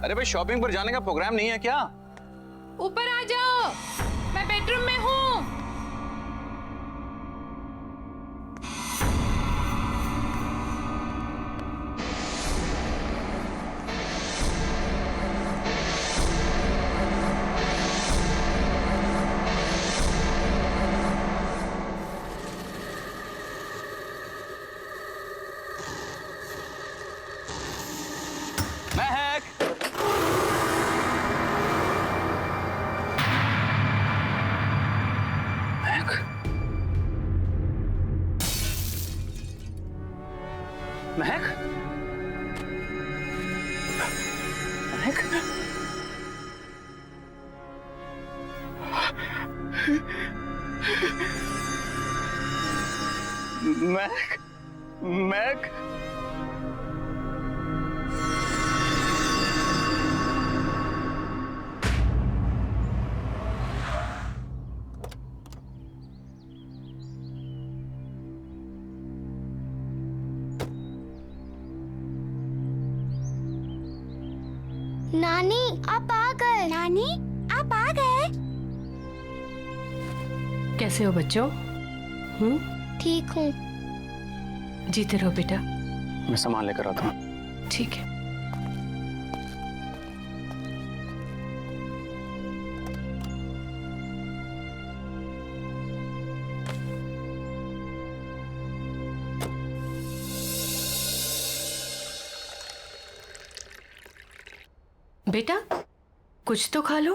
अरे भाई शॉपिंग पर जाने का प्रोग्राम नहीं है क्या? ऊपर आ जाओ, मैं बेडरूम में हूँ। महक, महक, महक, महक, महक, नानी आप आ गए। नानी आप आ गए। कैसे हो बच्चों? ठीक हूँ। जीते रहो बेटा। मैं सामान लेकर आता हूँ। ठीक है। बेटा कुछ तो खा लो।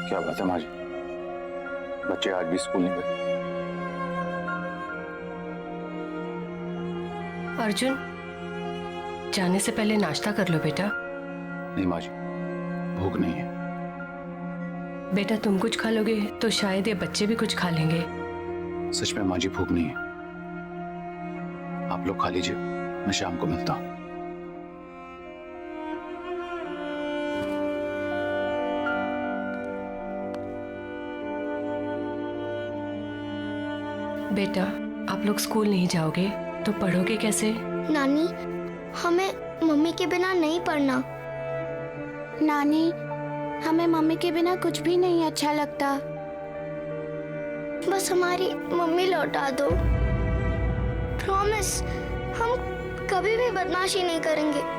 क्या बात है माँ जी, बच्चे आज भी स्कूल नहीं गए? अर्जुन जाने से पहले नाश्ता कर लो बेटा। नहीं माँ जी, भूख नहीं है। बेटा तुम कुछ खा लोगे तो शायद ये बच्चे भी कुछ खा लेंगे। सच में माँ जी भूख नहीं है। आप लोग खा लीजिए, मैं शाम को मिलता हूँ। बेटा आप लोग स्कूल नहीं जाओगे तो पढ़ोगे कैसे? नानी हमें मम्मी के बिना नहीं पढ़ना। नानी हमें मम्मी के बिना कुछ भी नहीं अच्छा लगता। बस हमारी मम्मी लौटा दो। प्रॉमिस, हम कभी भी बदमाशी नहीं करेंगे।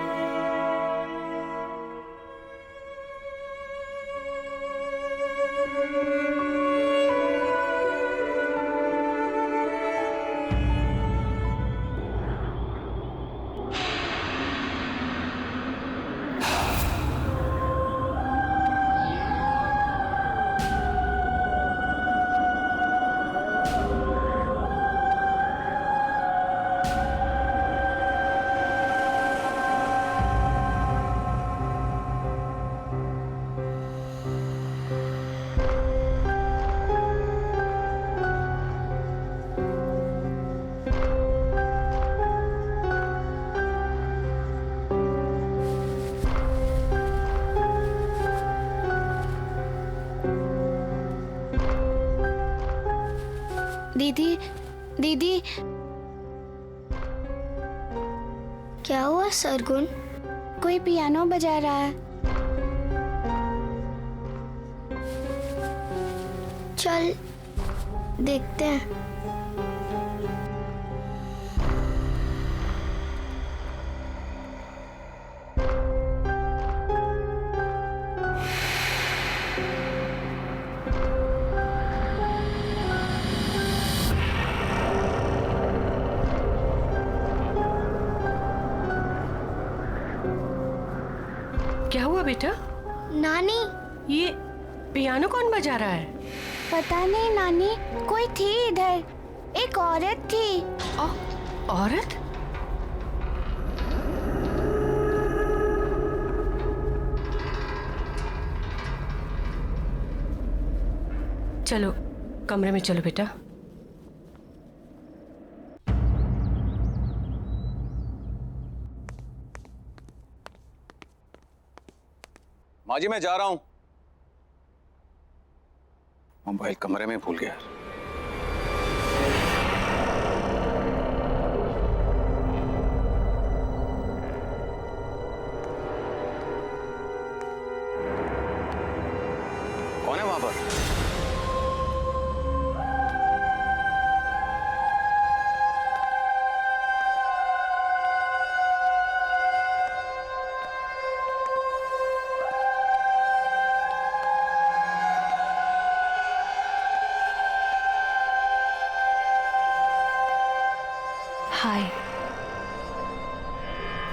दीदी दीदी क्या हुआ सरगुन? कोई पियानो बजा रहा है। चल देखते हैं। क्या हुआ बेटा? नानी ये पियानो कौन बजा रहा है? पता नहीं नानी, कोई थी इधर, एक औरत थी। औरत? चलो कमरे में चलो बेटा। माँ जी मैं जा रहा हूँ। मोबाइल कमरे में भूल गया।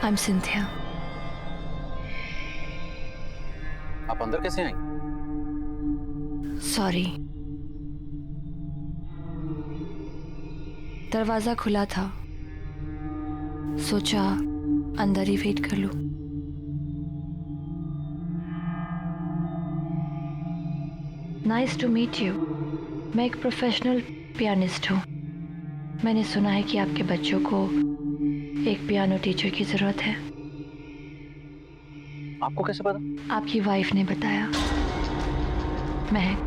I'm Cynthia. आप अंदर कैसे आई? Sorry. दरवाजा खुला था, सोचा अंदर ही वेट कर लूं। Nice to meet you. मैं एक प्रोफेशनल पियानिस्ट हूँ। मैंने सुना है कि आपके बच्चों को एक पियानो टीचर की जरूरत है। आपको कैसे पता? आपकी वाइफ ने बताया। महक,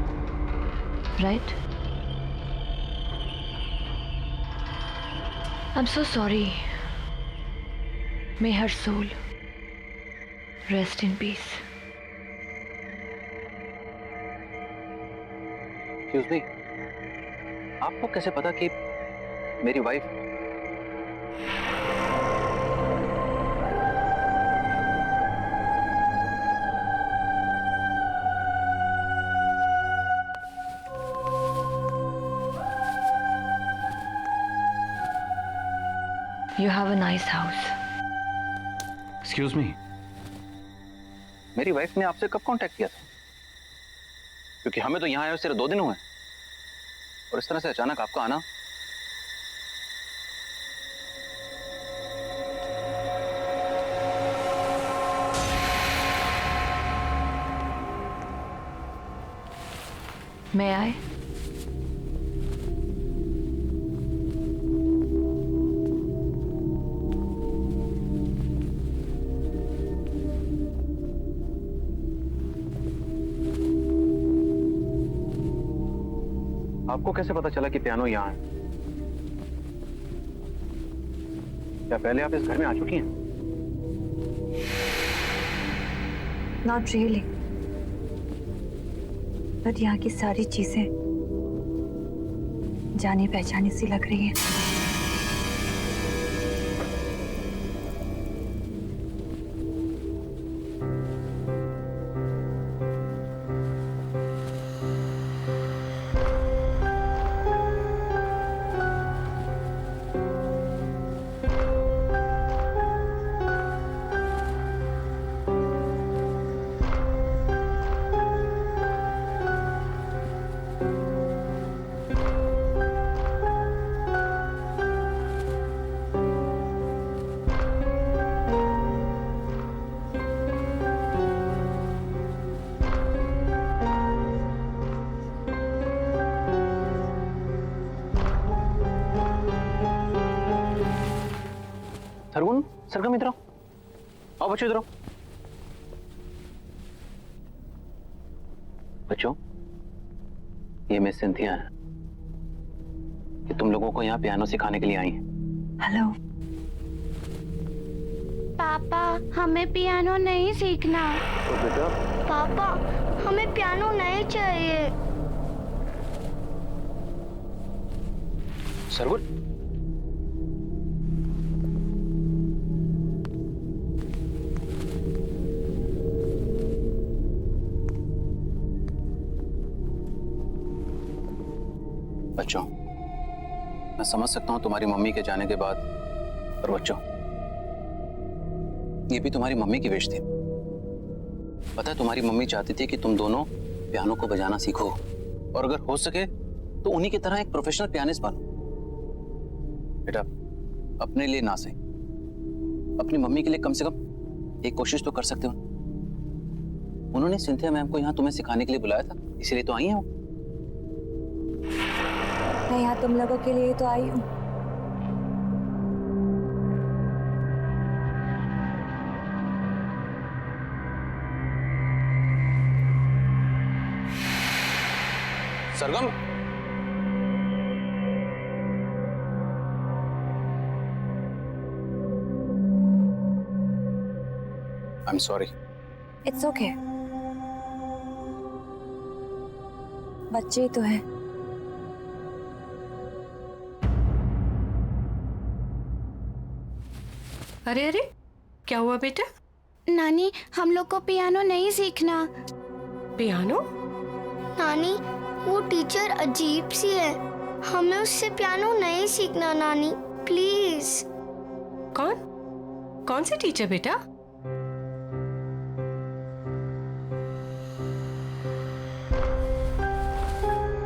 right? I'm so sorry. May her soul rest in peace. Excuse me. आपको कैसे पता कि मेरी wife? You have a nice house. Excuse me. मेरी वाइफ ने आपसे कब कांटेक्ट किया था? क्योंकि हमें तो यहाँ आए हुए सिर्फ 2 दिन हुए और इस तरह से अचानक आपका आना। May I? आपको कैसे पता चला कि पियानो यहाँ है? क्या पहले आप इस घर में आ चुकी हैं? Not really. बट यहाँ की सारी चीजें जानी पहचानी सी लग रही हैं। सरगुन, सरगम इधर आओ। आओ बच्चों इधर आओ। बच्चों, ये मिस सिंथिया है। कि तुम लोगों को यहाँ पियानो सिखाने के लिए आई हैं। हेलो। पापा, हमें पियानो नहीं सीखना। तो बेटा, पापा, हमें पियानो नहीं चाहिए। सरगुन, बच्चों, मैं समझ सकता हूं तुम्हारी मम्मी के जाने के बाद, पर बच्चों, ये भी तुम्हारी मम्मी की विश थी। पता है, तुम्हारी मम्मी चाहती थी कि तुम दोनों पियानो को बजाना सीखो और अगर हो सके तो उन्हीं की तरह एक प्रोफेशनल पियानिस्ट बनो। बेटा, अपने लिए ना सही, अपनी मम्मी के लिए कम से कम एक कोशिश तो कर सकते हो। उन्होंने सिंथिया मैम को यहाँ तुम्हें सिखाने के लिए बुलाया था, इसीलिए तो आई हैं वो। मैं यहाँ तुम लोगों के लिए तो आई हूँ। Sargam, I am sorry. It's okay. बच्चे ही तो हैं। अरे अरे, क्या हुआ बेटा? नानी, हम लोग को पियानो नहीं सीखना। पियानो? नानी, वो टीचर अजीब सी है। हमें उससे पियानो नहीं सीखना नानी, प्लीज। कौन? कौन सी टीचर बेटा?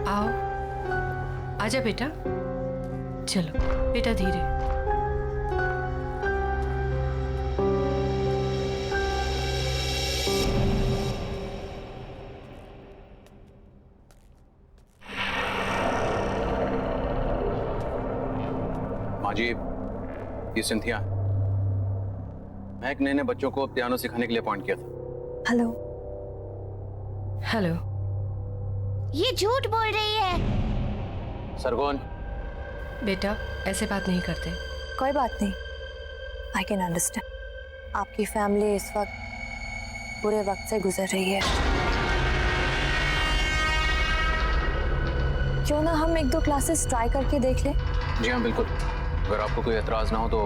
आओ, आजा बेटा। चलो बेटा, धीरे। माँ जी, ये सिंथिया। महक ने बच्चों को पियानो सिखाने के लिए अपॉइंट किया था। हेलो। हेलो। ये झूठ बोल रही है। सरगोन, बेटा, ऐसे बात नहीं करते। कोई बात नहीं, आई कैन अंडरस्टैंड। आपकी फैमिली इस वक्त बुरे वक्त से गुजर रही है। क्यों ना हम 1-2 क्लासेस ट्राई करके देख लें? जी हाँ, बिल्कुल। अगर आपको कोई एतराज ना हो तो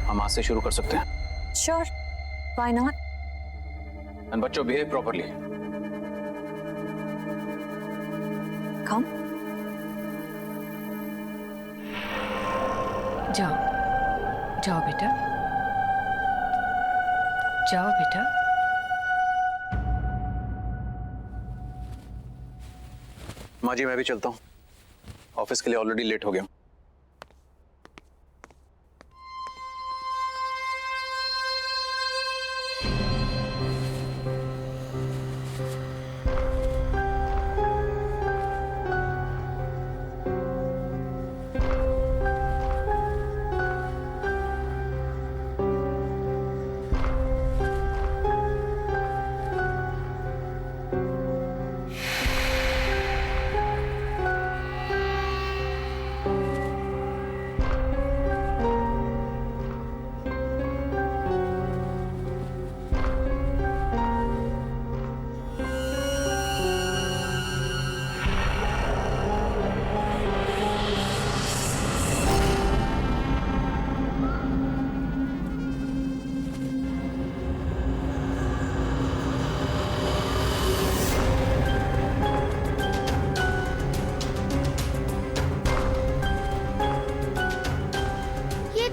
हम आज से शुरू कर सकते हैं। Sure, why not. एंड बच्चों, बिहेव प्रॉपर्ली। कम। जाओ, जाओ बेटा, जाओ बेटा। माँ जी, मैं भी चलता हूँ। ऑफिस के लिए ऑलरेडी लेट हो गया हूँ।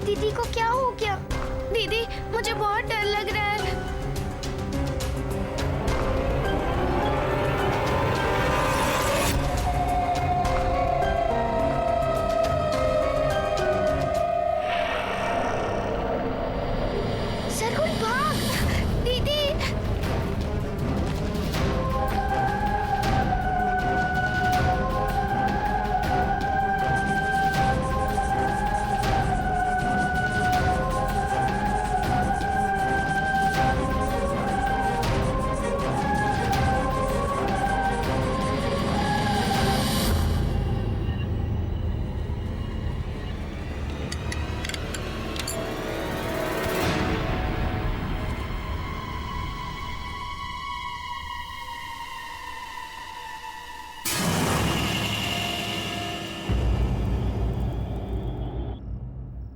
दीदी को क्या हो गया? दीदी, मुझे बहुत डर लग रहा है। सरगुन, भाग! दीदी!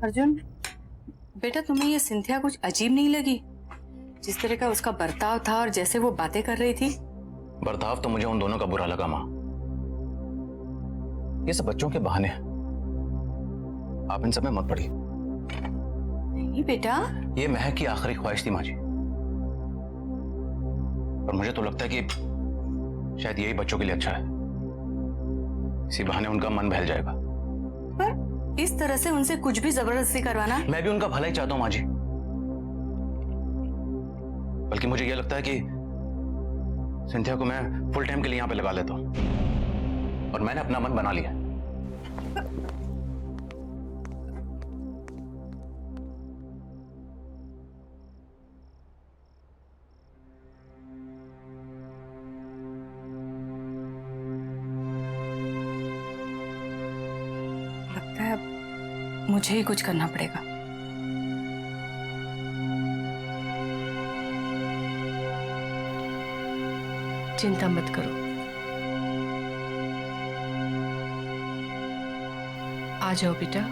अर्जुन, बेटा तुम्हें ये सिंथिया कुछ अजीब नहीं लगी? जिस तरह का उसका बर्ताव था और जैसे वो बातें कर रही थी। बर्ताव तो मुझे उन दोनों का बुरा लगा माँ। ये सब बच्चों के बहाने हैं। आप इन सब में मत पड़िए। नहीं बेटा, ये महक की आखिरी ख्वाहिश थी माँ जी, और मुझे तो लगता है कि शायद यही बच्चों के लिए अच्छा है। इसी बहाने उनका मन बहल जाएगा। पर इस तरह से उनसे कुछ भी जबरदस्ती करवाना। मैं भी उनका भला ही चाहता हूं माँ जी, बल्कि मुझे यह लगता है कि सिंथिया को मैं फुल टाइम के लिए यहां पे लगा लेता हूं, और मैंने अपना मन बना लिया। लगता है मुझे ही कुछ करना पड़ेगा। चिंता मत करो, आ जाओ बेटा।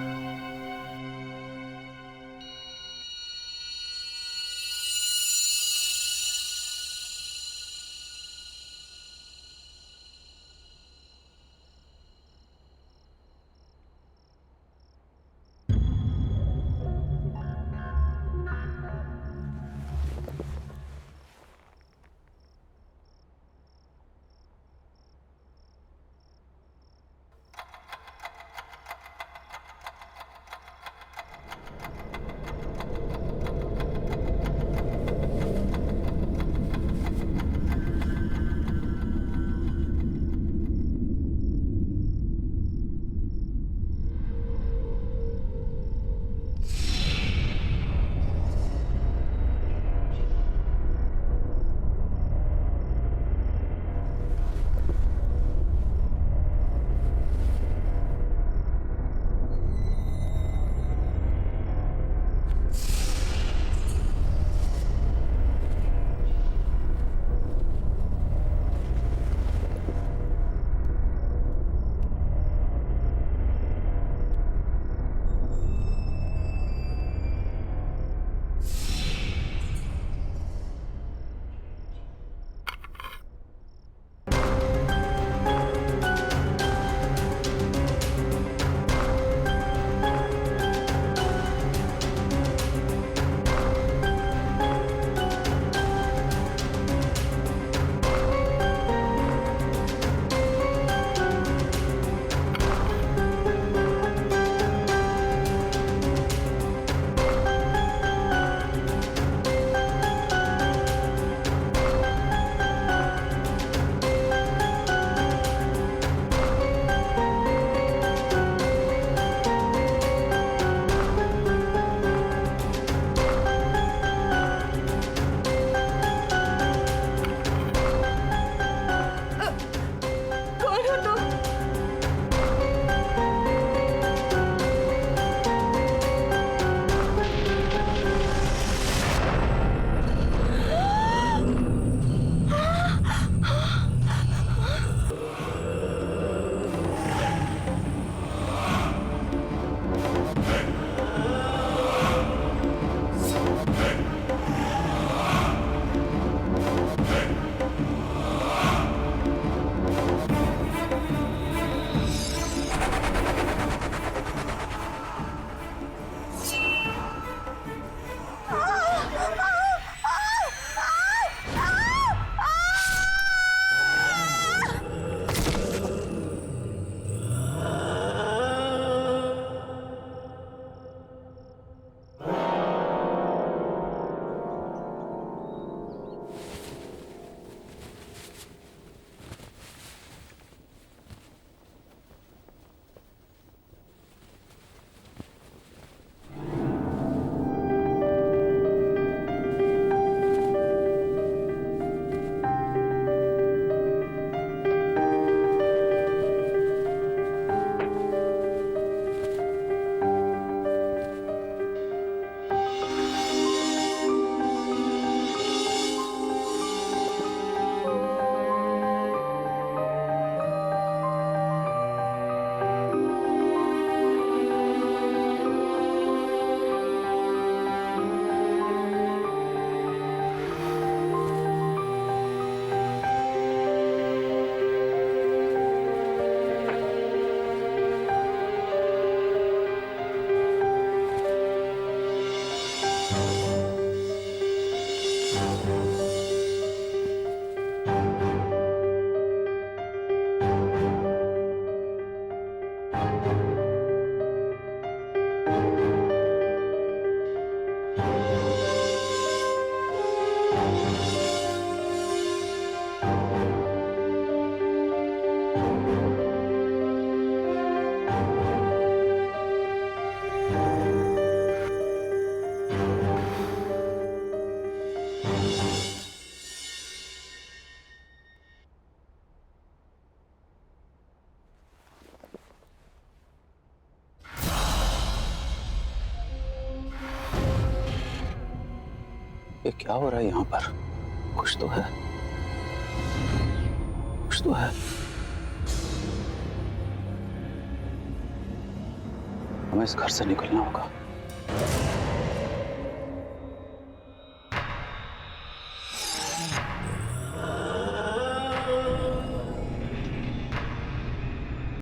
ये क्या हो रहा है यहाँ पर? कुछ तो है, कुछ तो है। हमें इस घर से निकलना होगा।